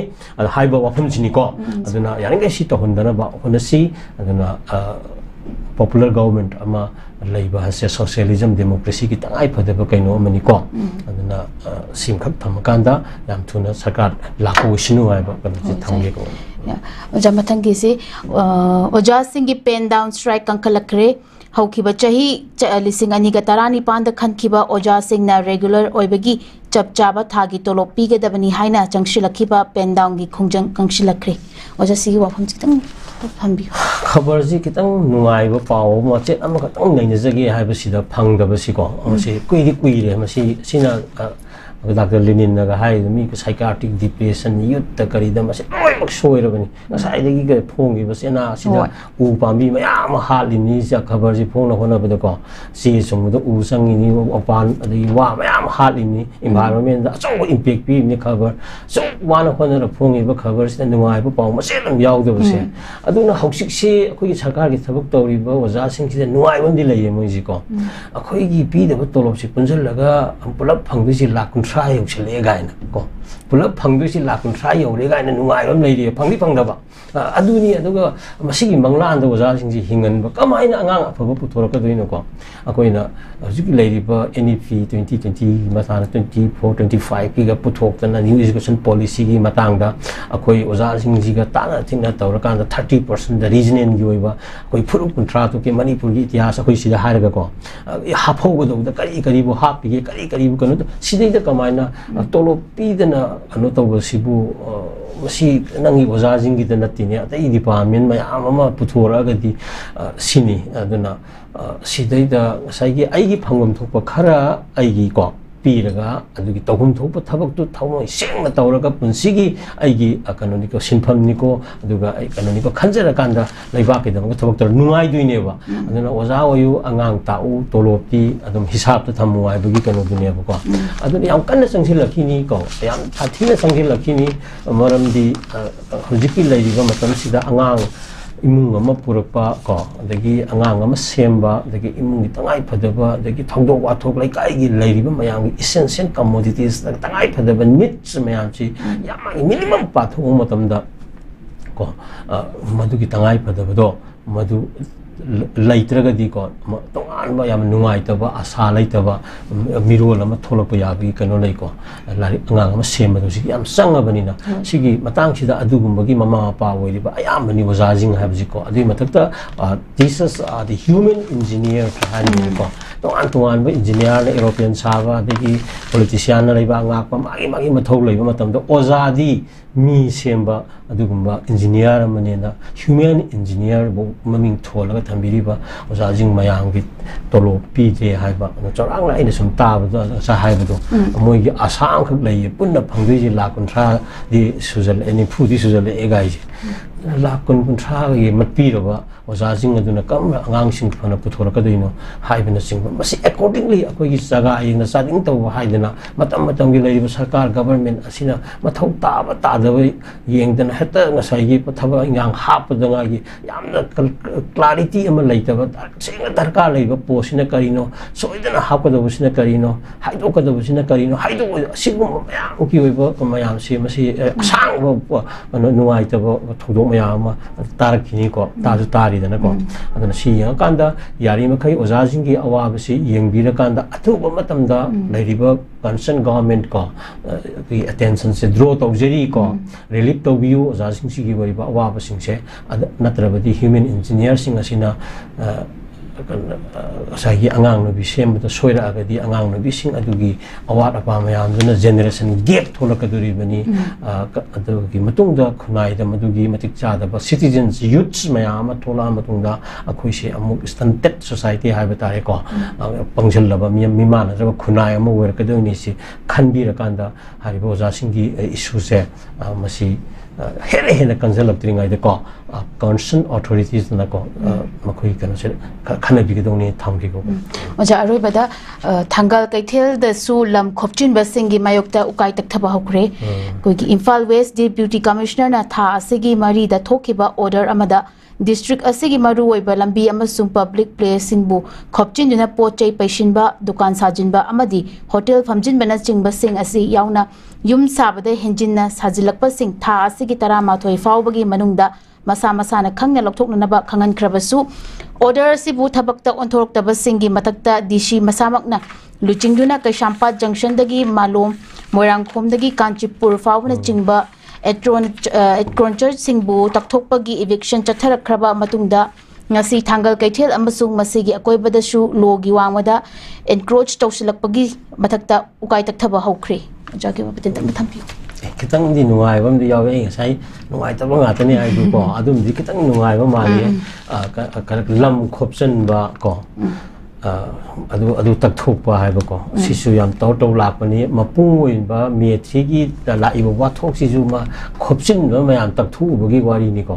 ꯍꯥꯏꯕ ꯋꯥꯐꯝꯁꯤꯅꯤꯀꯣ ꯑꯗꯨꯅ ꯌꯥꯔꯤꯉꯩ ꯁꯤ ꯇꯧꯍꯟꯗꯅꯕ ꯍꯣꯠꯅꯁꯤ ꯑꯗꯨꯅ popular government ama leiba hase socialism democracy ki tangai phadaba kaino amani ko aduna simkhak thamakanda yam thuna sarkar lakho isinu haiba kanji thamge ko oja mathang gi se oja singh gi pen down strike kankalakre haukiba chahi lising ani ga tarani panda khankiba oja singh na regular oibagi chap chaba thagi tolop pigedabani haina changshilakhiba pen down gi khungjang kangshilakre oja sigi wafam chitang खबर से कितंग नुआइब पाव मचे अम खतंग नैनजगे हाइबसिदा फंगदबसिको मसे कुइदि कुइरे मसी सिना doctor Lenin Naga high मी psychiatric depression youth करीदा मसे लोइमक सोइरबनि नसाइदगी गे फोंगी बसेना सिदा उ पामी मयाम हालिनी जा खबर से फोंना होनबद को सी समुद उ संगिनी ओपान अदि वा मयाम हालिनी एनवायरनमेंट दा अचो इंपैक्ट पी नि खबर सो वाना होनर फोंगी ब खबर से नुआइब पाव मसे लम यावदबसे अदुना हौसिक से अखोई सरकार की थबक तौरिब ओजा सिंग से नुआइबंदि लैये मोइजि को अखोई की पीदब तोलब से पुंजल लगा pull-up फंगदिसि lakh try actually again ko pulap phangdu si lakun try yore gain nuai ram lei ri phangdi phangdaba aduni aduga masigi manglan da oja sing ji hingan ba kamaina angang aphaba puthora ka doino ko akoina hujik lei ri ba NEP 2020 matana 24 25 ki ga puthok tana new education policy gi matang da akoi oja sing ji ga tana thingna tawra kan da 30% da regional gi oiba akoi phurup kuntra to ke manipur gi itihas akoi sida haraga ko hapho go da kari kari bo hap gi kari bo kanu sidai da kamaina tolo pidana ano tawbasibu masi nangi oja sing gi da natine atai department mayam ama puthora ga di sini aduna sidai da sai gi ai gi phangam thokpa khara ai gi ko piraga adugi tawhum thopa thabak tu thawmoi sengna tawraga punsigi aigi kanoni ko sinpham ni ko aduga ai kanoni ko khanjara kanda laiba ke dam ko thabak tar nungai duine ba aduna oja oyu angang ta u tolopi adum hisab ta thamuai bagi kanu dunia ba ko aduna yam kanna sangsil lakhini ko yam thina sangsil lakhini maramdi hujiki lairiba matam sida angang imung ama purakpa ko adagi angang ama semba adagi imung gi tangai phadaba adagi thongdok wathok lai kai gi lairiba mayam gi essential commodities tangai phadaba needs mayam chi yam minimum patho matamda ko madu gi tangai phadaba do madu laitragadi ko tongan ba yam nungai taba asa laitaba mirol ama tholapa yabi kano lai ko lari angang ama semba do si yam sangabani na sigi matang sida adugumbagi mama pa oiriba ayamani wazajing habji ko adi matakta thesis the human engineer thani ko tongan ba engineer na european saba adigi politician na laiba ngak pa magi mathau laiba matamda ozadi mi semba adugumba engineer amane na human engineer bo maming tholaga thambiriba ozajing mayang gi tolo pi je haiba no chorang la ina sum ta ba sa haiba do moi gi asang khak lai punna phangdui ji la kuntra di sujal eni phu di sujal e gai ji lakh kun kunthra gi matpi roba oza jing aduna kam angang sing phana puthora ka doino haibena sing masi accordingly akoi gi jaga ayna sading to haidena matam matam gi lei sarkar government asina mathau ta ba ta da yengdana heta ngasai gi pathaba ingang hapadanga gi yamna clarity ama leita ba singa darkar leiba posina karino soidana hapkada busina karino haido kada busina karino haido sigum mayam ki oiba mayam si masi sang ba nuai ta ba thodo mayam tarakini ko ta ju tari dana ko adana si yang kanda yari makai oza jing gi awa basi yengbira kanda athuba matamda leiriba concerned government ko the attention se draw to jeri ko relief to view oza jing si gi bariba awa basing se natrabadi human engineer sing asina sagi angang no bisem to soira agadi angang no bising adugi awat apa mayam duna generation gap tholakaduri bani adugi matungda khunai da madugi matik cha da citizens youths mayam thola matungda akhoi se amuk stunted society haiba tare ko pangjal laba mimana jaba khunai amu wer kaduni si khanbi rakanda haribo ja singi issue se masi here here control of tringai de ko concerned authorities na ko makoi kana se khana bi gedong ni thambi ko oja aroi bada thangal kaithel da su lam khopchin ba singi mayokta ukai tak thaba hokre koi gi Imphal West Deputy Commissioner na tha asigi mari da thokiba order amada district asigi maru oiba lambi amasung public place singbu khopchin juna pochai paishinba dukan sajinba amadi hotel famjin bana chingba sing asi yauna yum sabade henjinna sajilakpa sing tha asigi tarama thoi faubagi manungda masa masa na khangna lokthokna ba khangan khrabasu order sibu thabakta onthorokta singi matakta DC masamakna luchingduna Kaishampa junction dagi malom moirangkhom dagi Kanchipur faubna chingba Etron Church singbu takthokpagi eviction chatharakraba matungda ngasi thangal kaithel amasung masigi akoibadasu logi wangwada encroach tawsilakpagi mathakta ukai takthaba hokre jagi mapatin tak thampi kitang di nuai bam di yawe ngasai nuai ta banga tani ai du ko adum di kitang nuai ba mali ka lam khopchen ba ko adu tak thokpa hai ba ko sisu yam taw taw lakpani mapung oin ba methi gi la iba wa thok sisu ma khopchin ba mayam tak thu bagi wari ni ko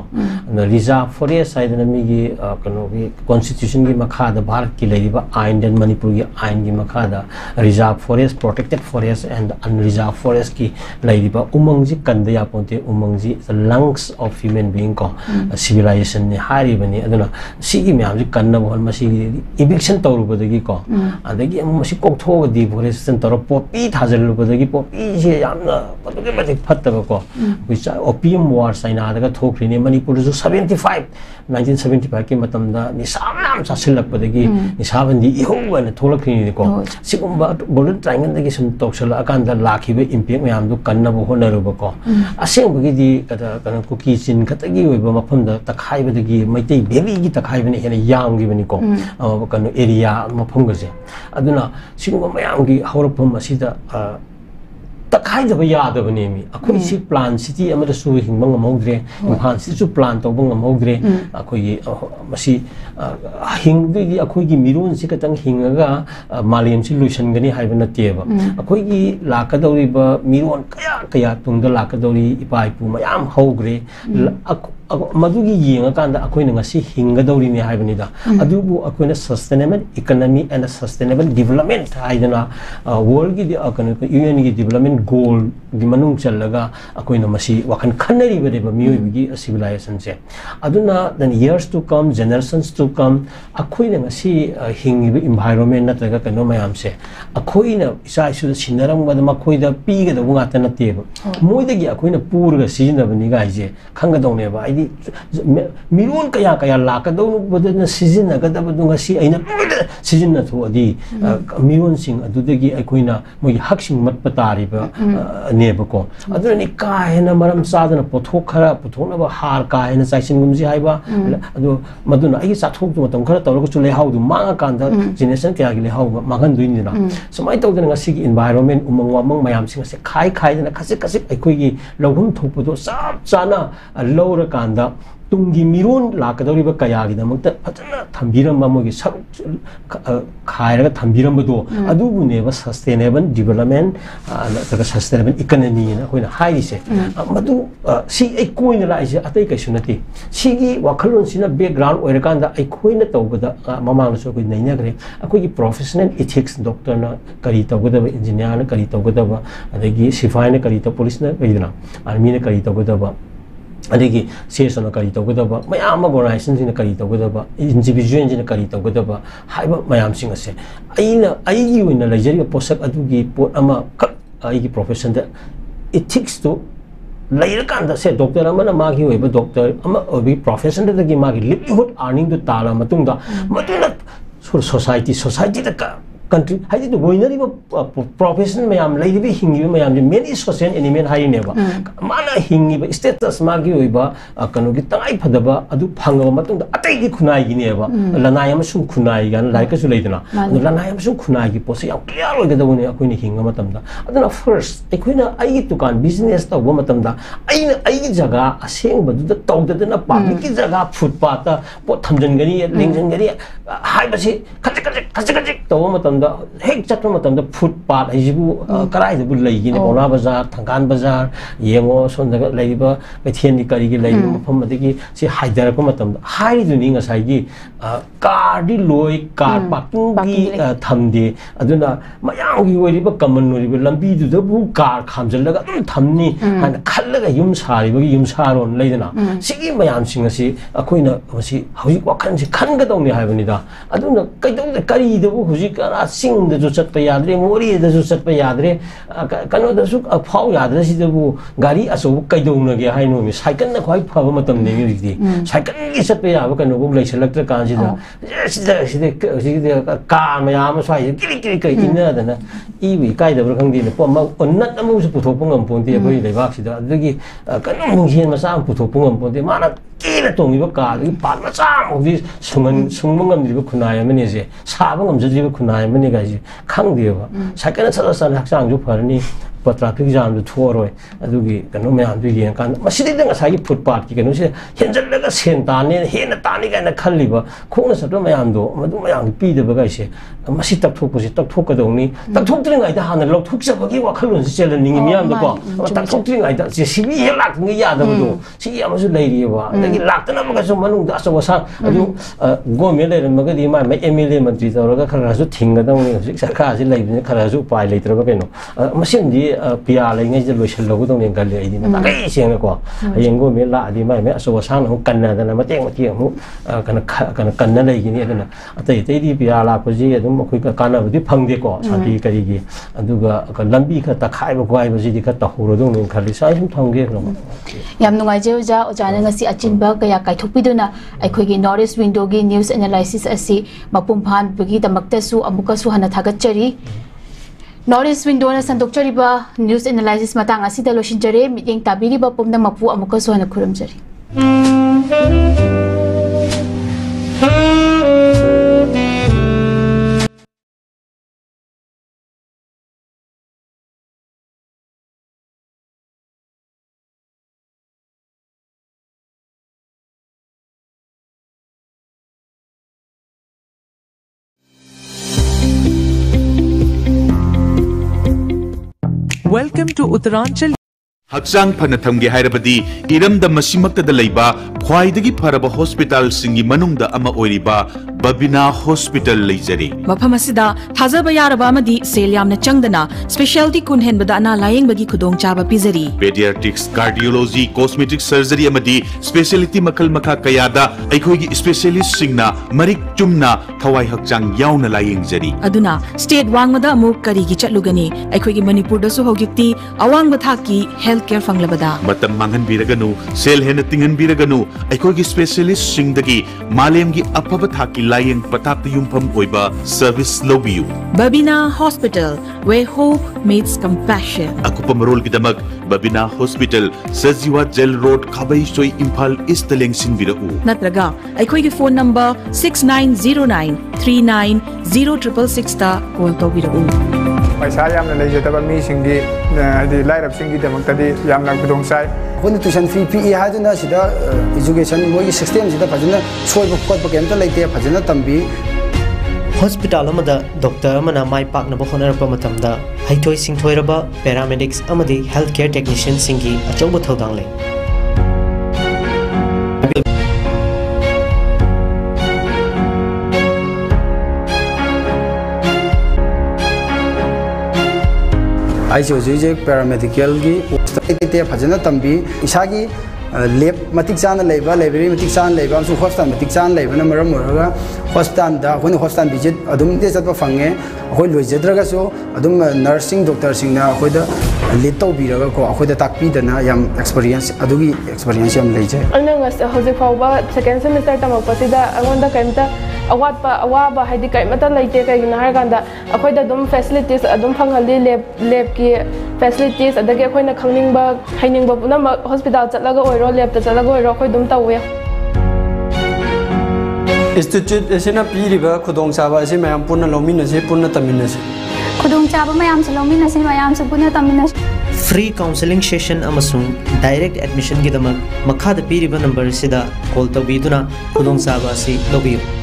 na reserve forest side na mi gi kano gi constitution gi makha da bharat ki leiba ain den manipur gi ain gi makha da reserve forest protected forest and unreserved forest ki leiba umang ji kan da ya ponte umang ji the lungs of human being ko civilization ni hari bani aduna si gi myam ji kan na bol ma si eviction rubadagi ko adagi amasi kokthoga deforestation toro popi thajalubadagi popi je yamna paduge batik phattaba ko which opium war saina daga thokrini manipur ju 1975 ki matamda ni samnam chasilakpadagi ni sabandi ihobana tholakrini ko sigumba golden triangle dagi sum toksala akanda lakhibe impact mayam du kannaba honaruba ko asengbugi di kada kana kuki chin khatagi oiba mafamda takhaibadagi maitei baby gi takhaibani hena yamgi bani ko kana area mafam gaje aduna sigumba mayam gi hawrapam asida takai da ya da bani mi akoi si plan city amada su hingba ngamogre Imphal si su plan to bang ngamogre akoi masi hingdi gi akoi gi mirun si katang hingaga malem si luisan gani haibana teba akoi gi lakadori ba mirun kaya kaya tungda lakadori ipai pu mayam hogre madugi yenga kanda akoi na ngasi hingadori ni haibani da adubu akoi na sustainable economy and sustainable development haidana world gi akoi UN gi development goal di manung chalaga akoi na masi wakan khanari bade ba mioi gi civilization se aduna then years to come generations to come akoi na ngasi hingi environment na taga kano mayam se akoi na isa isu sinaram ba ma khoi da pi ga da bunga ta na te ba moi da gi akoi na pur ga sijina bani ga je khanga dong ne ba ai mirun kaya kaya la ka do ba na sijina ga da ba du ngasi aina sijina tho adi mirun sing adu da gi akoi na moi haksing mat patari ba neba ko aduna ni ka hena maram sadana pothok khara pothona ba har ka hena saisin gumji haiba adu maduna ai sathok du matam khara tawra ko chule haudu manga kanda generation kya gi le hau magan duin dina somai tawdana ngasi gi environment umang wamang mayam sing se khai khai dana khasik khasik ai khoi gi logum thokpudo sab chana lowra kanda ꯇꯨꯡꯒꯤ ꯃꯤꯔꯣꯟ ꯂꯥꯛꯀꯗꯧꯔꯤꯕ ꯀꯌꯥꯒꯤꯗꯃꯛꯇ ꯐꯖꯅ ꯊꯝꯕꯤꯔꯝꯕ ꯃꯣꯏꯒꯤ ꯁꯔꯨꯛ ꯈꯥꯏꯔꯒ ꯊꯝꯕꯤꯔꯝꯕꯗꯣ ꯑꯗꯨꯕꯨꯅꯦꯕ sustainable development ꯅꯠꯇ꯭ꯔꯒ sustainable ꯏꯀꯣꯅꯣꯃꯤꯅ ꯑꯩꯈꯣꯏꯅ ꯍꯥꯏꯔꯤꯁꯦ ꯃꯗꯨ ꯁꯤ ꯑꯩ ꯀꯣꯏꯅ ꯂꯥꯛꯏꯁꯦ ꯑꯇꯩ ꯀꯩꯁꯨ ꯅꯠꯇꯦ ꯁꯤꯒꯤ ꯋꯥꯈꯜꯂꯣꯟꯁꯤꯅ ꯕꯦꯛꯒ꯭ꯔꯥꯎꯟ ꯑꯣꯏꯔꯀꯥꯟꯗ ꯑꯩꯈꯣꯏꯅ ꯇꯧꯕꯗ ꯃꯃꯥꯡꯗꯁꯨ ꯑꯩꯈꯣꯏ ꯅꯩꯅꯈ꯭ꯔꯦ ꯑꯩꯈꯣꯏꯒꯤ ꯄ꯭ꯔꯣꯐꯦꯁꯅꯦꯜ ꯏꯊꯤꯛꯁ ꯗꯣꯛꯇꯔꯅ ꯀꯔꯤ ꯇꯧꯒꯗꯕ इंजीनियर करी तौगदबा अदगी सिफाई करी तौ पुलिस करीदना आर्मी करी तौगदबा अदगी सीएसओ करी तौगदबा मयाम ऑर्गनाइजेशन करी तौगदबा इंडिविजुअल करी तौगदबा हाइबा मयाम सिंग असे अइना अइगी ओइना लेजरी पोसक अदुगी पोट अमा अइगी प्रोफेशन द इथिक्स तो लेरकांदा से डॉक्टर अमना मागी ओइबा डॉक्टर अमा ओबी प्रोफेशन दगी मागी लिवलीहुड अर्निंग दु ताला मतुंगा मतुना सोसाइटी द country हाइदि तो वइनरी प्रोफेशन मयाम लेबि हिंगी मयाम मेनी सोशल एनिमल हाइनेबा माना हिंगी स्टेटस मागी ओइबा कनो की तंगाई फदबा अदु फंगबा मतुंग अतै की खुनाई गिनेबा लनाय अमसुं खुनाई गान लाइकसु लेदना लनाय अमसुं खुनाई की पोसे याम क्लियर ओइगदबने अखोइनि हिंगा मतमदा अदुना फर्स्ट अखोइना आइ दुकान बिजनेस तौबा मतमदा आइना आइ जगह असेंबदुदा तौददना पब्लिक की जगह फुटपाथ पोत थमजनगनी लेंजनगनी हाइबसे खजक तौबा मतमदा हेक चट्र मतमदा फुटपाथ आइजिबु कराइदबु लैगिने पौना बाजार थंगान बाजार येंगो सोंदगा लैबा कैथेननि करिगि लैबा मफम मदगी सि हाइदरको मतमदा हाइदुनि ngसाइगि कारदि लोय कार पार्किंग की थमदे अदुना मयामगी ओइरिबा कमन ओइरिबा लंबीदुदबु कार खामजलगा अदुम थमनि हान खल्लगा युम सारिबगी युम सारोन लैदना सिगि मयाम सिंगसि अखोइना मसि हौजिक वाखनसि खनगदौनि हाइबनिदा अदुना कैदौदे करिदबु हुजिक सिंगदजु चटपा याद्रे मोरीदजु चटपा याद्रे कनोदसु फाउ याद्रे सिदबु गाड़ी असो कैदौनगे हाइनोमि साइकल न खै फबा मतम नेमि रिदि साइकल की चटपा याबा कनोबु लैसलक्त्र कांसिदा सिदे कार मयाम स्वाइ किरि कै इनदना इबि काइदबर खंदिने पोम उन्नत अमुसु पुथोपु ngамponते अखोइ लेबाक्सिदा अदगी कनो मुंगेन मसा पुथोपु ngамponते माना केना तोंगिबा कार पात मचा मुदि सुंगम ngамदिबा खुनाय अमने जे साबा ngамजदिबा खुनाय अमने गाजि खंदिबा साइकल चलसन हक्सांग जु फरनी ट्राफिक जाम जो थोरोय अदुगी कनो मयाम दु यें कान मसिदि दंग सागी फुटपाथ की कनो से हेंजलगा सेन ताने हेन ताने गाना खल्लिबा खोंना सतो मयाम दो मदु मयाम पीदबा गाइसे मसि तकथोकपसि तकथोकदौनी तकथोकत्रिङाइ दा हाना लौथोकजबगी वाखललोन से चलनिंग मयाम दो को तकथोकत्रिङाइ दा से सिबि हे लाक्तंग यादबदो सि यामसु लैरिबा अदगी लाक्तना मगसु मनुंग दा असवसा अदु गोमे लेरमगदि मा एमएलए मंत्री तौरगा खरासु थिंगदौनी हजिक सरकार सि लैबिने खरासु उपाय लेत्रबा केनो मसिनदि पिया लेंगे जे लोइसल लगदौनी गले आइदि नागै सेंगको हयेंगो मे लादि माइ मे असवसान हु कन्नादना मतेंग मति हु कन्ना लैगिनि अदना अतै तैदि पिया लापजि अदुम अखोइ कानाबदि फंगदेको साथि करिगि अदुगा लंबी ख तखाइबो ग्वाइबजि ख तहुरदौनी खलि साइ सुम थंगे खरम याम नुंगाइजे ओजा ओजाना ngasi अचिनबा कया काइथोकपिदुना अखोइगी नॉर्थ ईस्ट विंडोगी न्यूज एनालिसिस असि मपुम फानबगी दमक्तसु अमुकसु हना थागतचरी नॉर्थ ईस्ट विंडोना संदोक्चरिबा न्यूज एनालिसिस मतंग असिदा लोशिंजरे मिटिंग ताबिरिबा पुमना मपु अमुकसु हना खुरमजरी Welcome to Uttaranchal. हक्सांग फन थमगे हाइरबदी इरमदा मसिमक्तदा लैबा ख्वाइदगी फरबा हॉस्पिटल सिंगी मनुंगदा अमा ओइरिबा बबिना हॉस्पिटल लैजरी मफम असिदा थाजबा यारबा अमदी सेल यामना चंगदना स्पेशलिटी कुनहेनबदा अना लायेंगबगी खुदोंग चाबा पिजरी पेडियाट्रिक्स कार्डियोलॉजी कॉस्मेटिक सर्जरी अमदी स्पेशलिटी मखल मखा कयादा अखोइगी स्पेशलिस्ट सिंगना मरिक चुमना थवाई हक्चांग यावना लायेंगजरी अदुना स्टेट वांगमदा अमुक करिगी चटलुगनी अखोइगी मणिपुरदसु होगिक्ति अवांगबा थाकी हेल्थ केयर फंगलबदा मतम मांगन बिरगनु सेल हेन तिंगन बिरगनु अखोइगी स्पेशलिस्ट सिंगदगी मालेमगी अफब थाकी लायेंग पताक युमफम ओइबा सर्विस लोबियु Babina hospital where hope meets compassion अकुपम रोल गिदमक Babina hospital Sajiwa jail road खबै सोई इम्फाल ईस्ट लेंगसिन बिरउ नत्रगा अखोइगी फोन नंबर 6909390666 ता कॉल तोबिरउ पैसा यामना लेजदबा मीसिंगी हाइदि लाइरबसिंगी दमक्तदि यामना खुदोंचाइ अखोन ट्यूशन फी पी हादुना सिदा एजुकेशन मोगी सिस्टम सिदा फजना सोइब खोटब केमता लेते फजना तंबी हॉस्पिटल डॉक्टर माई पाकनब होनरप हैथोई सिंथोरब पैरामेडिक्स हेल्थ केयर टेक्नीशियन की अचौब थौदांग ले आई पैरामेडिकल की फजना तंबी इसा की लेब मतिक चाना लेबा लाइब्रेरी मतिक चाना लेबा अमसु हॉस्पिटल मतिक चाना लेबा मरम ओरगा हॉस्पिटल दा अखोन हॉस्पिटल विजिट अदुम दे चतबा फंगे अखोय लोइजद्रगासो अदुम नर्सिंग डॉक्टर सिंगना अखोयदा लीड तौबीरगा को अखोयदा ताकपीदना याम एक्सपीरियंस अदुगी एक्सपीरियंस याम लेजे अना हौजिक फाउबा सेकेंड सेमेस्टर तमकपसिदा अगोंदा कैमता अवाबा हाइदि कैमता लेते कैगिना हारगांदा अखोयदा अदुम फैसिलिटीज अदुम फंगहली लेब की फैसिलिटीज अदगे अखोयना खंगनिंगबा हाइनिंगबा पुनम हॉस्पिटल चलगा ओइरो लेब चलगा ओइरो अखोय दुम तौवे इंस्टीट्यूट एसेना पीरिबा खुदोंचाबा एसे मयाम पुनः लौमिनसे पुनः तमिनसे खुदोंचाबा मयाम से लौमिनसे मयाम से पुनः तमिनसे फ्री काउंसलिंग सेशन अमसुंग डायरेक्ट एडमिशन गिदमक मखाद पीरिबा नंबर सिदा कॉल तौबीदुना खुदोंचाबा सि लौबियु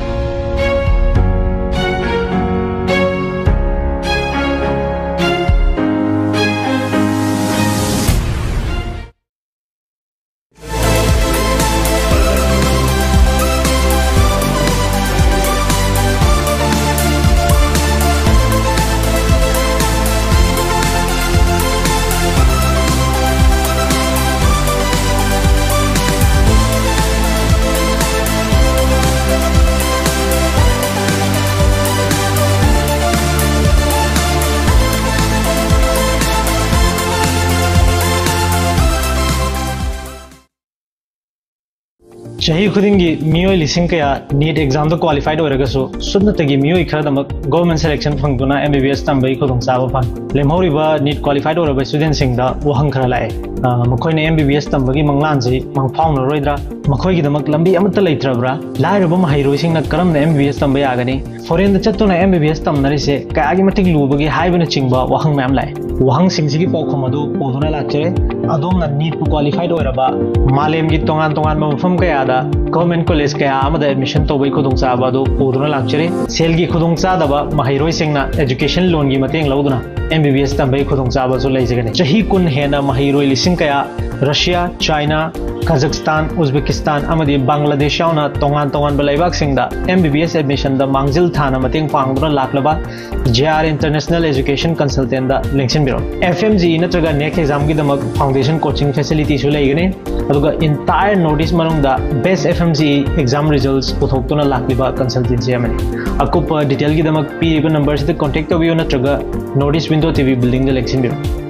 चाही खुदिंगी मियोय लिसिंग कया नीट एग्जाम तो क्वालिफाइड होरगसु सुन्नतगी मियोय खरदमक गवर्नमेंट सिलेक्शन फंगदुना एमबीबीएस तंबई खुदोंग चाबा फंग लेमहौरिबा नीट क्वालिफाइड होरबा स्टूडेंट सिंगदा वहंग खरा लाए मखोयने एमबीबीएस तंबगी मंगलानजे मंगफाउनरोइद्रा मखोयगिदमक लंबी अमत लेत्रब्रा लाइरबा महैरोइसिंगना करमना एमबीबीएस तंबई आगनी फॉरेन द चत्तुना एमबीबीएस तंबनरिसे कायागी मटिक लुबगी हाइबना चिंगबा वहंग मैम लाए वहंग सिंगसिगी पौखम अदु पोदुना लाचरे अदोमना नीट क्वालिफाइड होरबा मालेमगी तोंगान तोंगान मफम कयादा गवर्नमेंट कॉलेज कया आमदा एडमिशन तौबई खुदोंचाबा अदु पोदुना लाचरे सेलगी खुदोंचादबा महैरोइसिंगना एजुकेशन लोन गी मतेंग लौदुना एमबीबीएस तंबई खुदोंचाबा सु लेजगने चही कुन हेना महैरोइ लिसिंग कया रशिया चाइना कजाकिस्तान उज्बेकिस्तान अमदी बांग्लादेश यावना तोंगान तोंगान बलाइबाक सिंगदा एमबीबीएस एडमिशन दा मांगजिल थाना मतेंग पांगदुना लाखलबा जेआर इंटरनेशनल एजुकेशन कंसल्टेंट दा लिंक्सन बिरो एफएमजी नत्रगा नेक्स्ट एग्जाम की दमक फाउंडेशन कोचिंग फैसिलिटी सु लेगने अदुगा इंटायर नोटिस मनुंगदा बेस्ट एफएमजी एग्जाम रिजल्ट्स पुथोक्तुना लाखलिबा कंसल्टेंसी अमनी अकुप डिटेल की दमक पीरिबा नंबर से कांटेक्ट तबियो नत्रगा नोटिस विंडो टीवी बिल्डिंग दा लिंक्सन बिरो